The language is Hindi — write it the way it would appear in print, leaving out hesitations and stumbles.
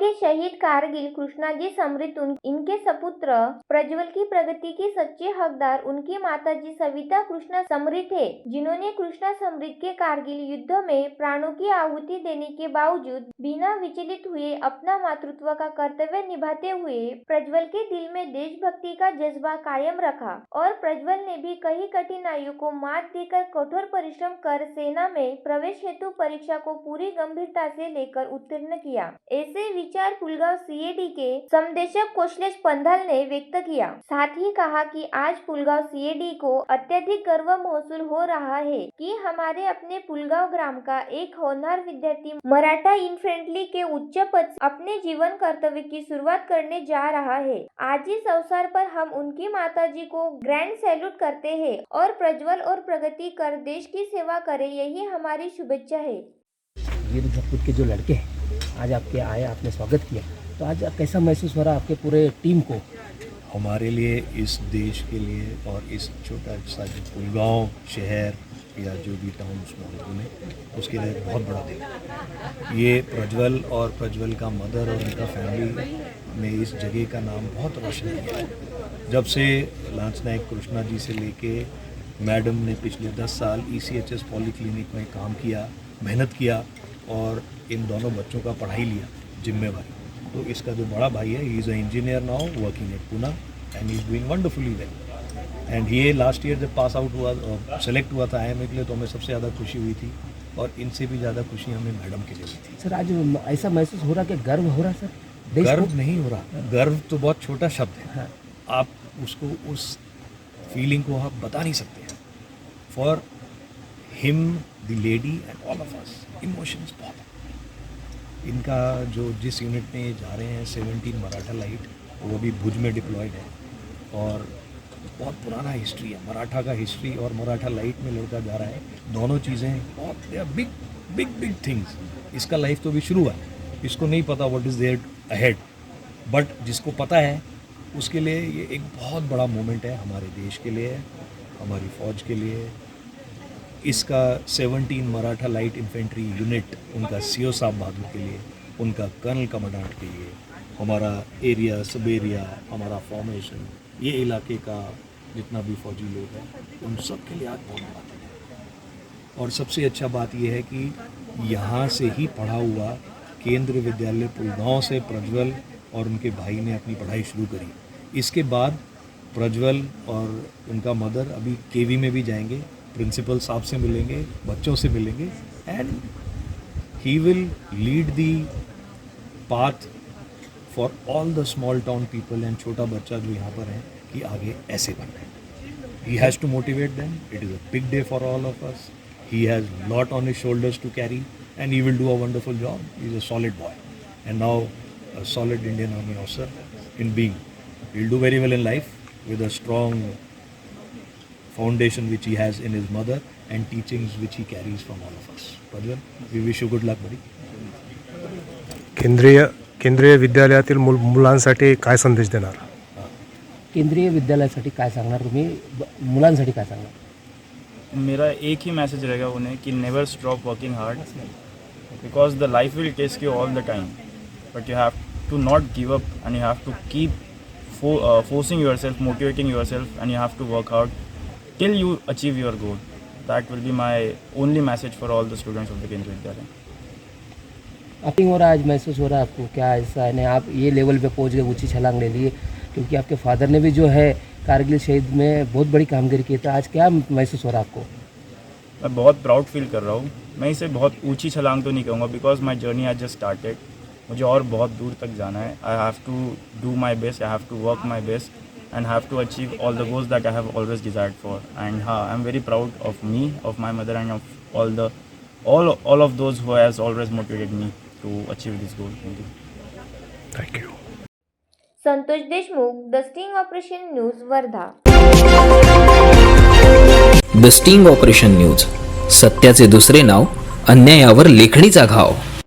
के शहीद कारगिल कृष्णाजी समृद्ध इनके सपुत्र प्रज्वल की प्रगति के सच्चे हकदार उनकी माताजी सविता कृष्णा समृद्ध है, जिन्होंने कृष्णा समृद्ध के कारगिल युद्ध में प्राणों की आहुति देने के बावजूद बिना विचलित हुए अपना मातृत्व का कर्तव्य निभाते हुए प्रज्वल के दिल में देशभक्ति का जज्बा कायम रखा और प्रज्वल ने भी कई कठिनाइयों को मात देकर कठोर परिश्रम कर सेना में प्रवेश हेतु परीक्षा को पूरी गंभीरता से लेकर उत्तीर्ण किया। ऐसे विचार पुलगांव सीएडी के समदेशक कौशलेश पंधाल ने व्यक्त किया। साथ ही कहा कि आज पुलगांव सीएडी को अत्यधिक गर्व महसूस हो रहा है कि हमारे अपने पुलगांव ग्राम का एक होनहार विद्यार्थी मराठा इन्फेंट्री के उच्च पद अपने जीवन कर्तव्य की शुरुआत करने जा रहा है। आज इस अवसर पर हम उनकी माताजी को ग्रैंड सैल्यूट करते हैं और प्रज्वल और प्रगति कर देश की सेवा करें, यही हमारी शुभेच्छा है। वीर भरतपुर के जो लड़के हैं आज आपके आए, आपने स्वागत किया, तो आज कैसा महसूस हो रहा है आपके पूरे टीम को? हमारे लिए, इस देश के लिए और इस छोटा सा जो पुलगांव शहर या जो भी टाउन स्मॉल में, उसके लिए बहुत बड़ा दिन है। ये प्रज्वल और प्रज्वल का मदर और उनका फैमिली ने इस जगह का नाम बहुत रोशन किया। जब से लांस नायक कृष्णा जी से लेके मैडम ने पिछले 10 साल ECHS पॉलीक्लिनिक में काम किया, मेहनत किया और इन दोनों बच्चों का पढ़ाई लिया जिम्मेवारी। तो इसका जो बड़ा भाई है, ही is a engineer now working at Pune and he is doing wonderfully well. And ये लास्ट ईयर जब पास आउट हुआ, सेलेक्ट हुआ था IIM के लिए, तो हमें सबसे ज़्यादा खुशी हुई थी और इनसे भी ज़्यादा खुशी हमें मैडम के लिए हुई थी। सर आज ऐसा महसूस हो रहा कि गर्व हो रहा सर? गर्व नहीं हो रहा, गर्व तो बहुत छोटा शब्द है। हाँ। आप उसको, उस फीलिंग को आप बता नहीं सकते। For him, the lady and all of us, emotions बहुत है। इनका जो जिस यूनिट में ये जा रहे हैं 17 मराठा लाइट, वो भी भुज में डिप्लॉयड है और बहुत पुराना हिस्ट्री है मराठा का हिस्ट्री, और मराठा लाइट में लड़का जा रहा है। दोनों चीज़ें बहुत बिग बिग बिग थिंग्स। इसका लाइफ तो भी शुरू हुआ है, इसको नहीं पता what is there ahead, but जिसको पता है उसके लिए ये एक बहुत बड़ा मोमेंट है, हमारे देश के लिए, हमारी फ़ौज के लिए। इसका 17 मराठा लाइट इन्फेंट्री यूनिट, उनका CO साहब बहादुर के लिए, उनका कर्नल कमांडेंट के लिए, हमारा एरिया, सब एरिया, हमारा फॉर्मेशन, ये इलाके का जितना भी फौजी लोग हैं, उन सब के लिए आज बहुत बड़ा दिन है। और सबसे अच्छा बात यह है कि यहाँ से ही पढ़ा हुआ केंद्रीय विद्यालय पुलगांव से प्रज्वल और उनके भाई ने अपनी पढ़ाई शुरू करी। इसके बाद प्रज्वल और उनका मदर अभी KV में भी जाएंगे, प्रिंसिपल साहब से मिलेंगे, बच्चों से मिलेंगे, and he will lead the path for all the small town people and छोटा बच्चा जो यहाँ पर हैं कि आगे ऐसे बनना है। He has to motivate them. It is a big day for all of us. He has lot on his shoulders to carry and he will do a wonderful job. He is a solid boy and now a solid Indian Army officer in being. He'll do very well in life with a strong foundation which he has in his mother and teachings which he carries from all of us. Prajwal, we wish you good luck, buddy. केंद्रीय विद्यालयातील मुलांसाठी काय संदेश देणार? केंद्रीय विद्यालयासाठी काय सांगणार तुम्ही? मुलांसाठी काय सांगणार? मेरा एक ही मैसेज रहेगा उन्हें कि never stop working hard, because the life will test you all the time, but you have to not give up and you have to keep forcing yourself, motivating yourself, and you have to work hard till you achieve your goal. That will be my only message for all the students of the Kendriya Vidyalaya. आपको हो रहा है आज, महसूस हो रहा है आपको क्या ऐसा है? नहीं, आप ये लेवल पे पहुंच गए, ऊंची छलांग ले लिए, क्योंकि आपके फादर ने भी जो है कारगिल शहीद में बहुत बड़ी कामगिरी की। तो आज क्या महसूस हो रहा है आपको? मैं बहुत प्राउड फील कर रहा हूँ। मैं इसे बहुत ऊंची छलांग तो नहीं कहूँगा, because my journey has just started. मुझे और बहुत दूर तक जाना है। I have to do my best, I have to work my best and have to achieve all the goals that I have always desired for. And हाँ, I am very proud of me, of my mother and of all of those who has always motivated me to achieve this goal. Thank you. Santosh Deshmukh, the sting operation news, Wardha. The sting operation news, सत्याचे दुसरे नाव, अन्यायावर लेखणीचा घाव.